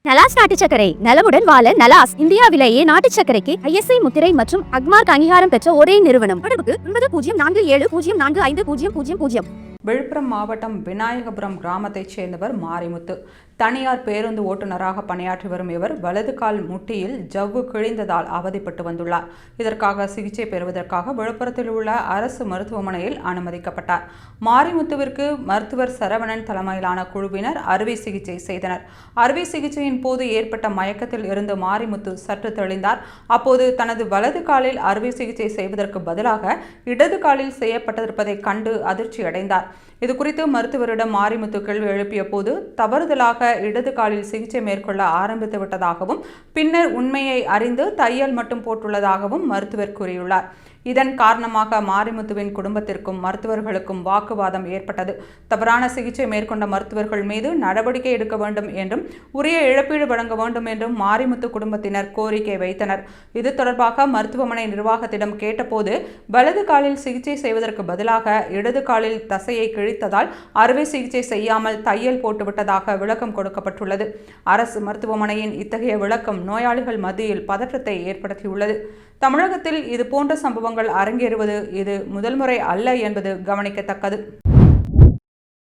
நலாஸ் நாட்டு சர்க்கரை நலமுடன் வாழ நலாஸ் இந்தியாவிலேயே நாட்டு சர்க்கரைக்கு ISI முத்திரை மற்றும் அக்மார்க் அங்கீகாரம் பெற்ற ஒரே நிறுவனம். தொடர்புக்கு 9047045000. விழுப்புரம் மாவட்டம் விநாயகபுரம் கிராமத்தைச் சேர்ந்தவர் மாரிமுத்து. தனியார் பேருந்து ஓட்டுநராக பணியாற்றி வரும் இவர் வலது கால் முட்டியில் ஜவ்வு கிழிந்ததால் அவதிப்பட்டு வந்துள்ளார். இதற்காக சிகிச்சை பெறுவதற்காக விழுப்புரத்தில் உள்ள அரசு மருத்துவமனையில் அனுமதிக்கப்பட்டார். மாரிமுத்துவிற்கு மருத்துவர் சரவணன் தலைமையிலான குழுவினர் அறுவை சிகிச்சை செய்தனர். அறுவை சிகிச்சையின் போது ஏற்பட்ட மயக்கத்தில் இருந்து மாரிமுத்து சற்று தெளிந்தார். அப்போது தனது வலது காலில் அறுவை சிகிச்சை செய்வதற்கு பதிலாக இடது காலில் செய்யப்பட்டிருப்பதை கண்டு அதிர்ச்சி அடைந்தார். இதுகுறித்து மருத்துவரிடம் மாரிமுத்து கேள்வி எழுப்பிய போது தவறுதலாக இடது காலில் சிகிச்சை மேற்கொள்ள ஆரம்பித்து விட்டதாகவும் பின்னர் உண்மையை அறிந்து தையல் மட்டும் போட்டுள்ளதாகவும் மருத்துவர் கூறியுள்ளார். இதன் காரணமாக மாரிமுத்துவின் குடும்பத்திற்கும் மருத்துவர்களுக்கும் வாக்குவாதம் ஏற்பட்டது. தவறான சிகிச்சை மேற்கொண்ட மருத்துவர்கள் மீது நடவடிக்கை எடுக்க வேண்டும் என்றும் உரிய இழப்பீடு வழங்க வேண்டும் என்றும் மாரிமுத்து குடும்பத்தினர் கோரிக்கை வைத்தனர். இது தொடர்பாக மருத்துவமனை நிர்வாகத்திடம் கேட்டபோது வலது காலில் சிகிச்சை செய்வதற்கு பதிலாக இடது காலில் தசையை கிழித்ததால் அறுவை சிகிச்சை செய்யாமல் தையல் போட்டுவிட்டதாக விளக்கம் கொடுக்கப்பட்டுள்ளது. அரசு மருத்துவமனையின் இத்தகைய விளக்கம் நோயாளிகள் மத்தியில் பதற்றத்தை ஏற்படுத்தியுள்ளது. தமிழகத்தில் இது போன்ற சம்பவங்கள் அரங்கேறுவது இது முதல் முறை அல்ல என்பது கவனிக்கத்தக்கது.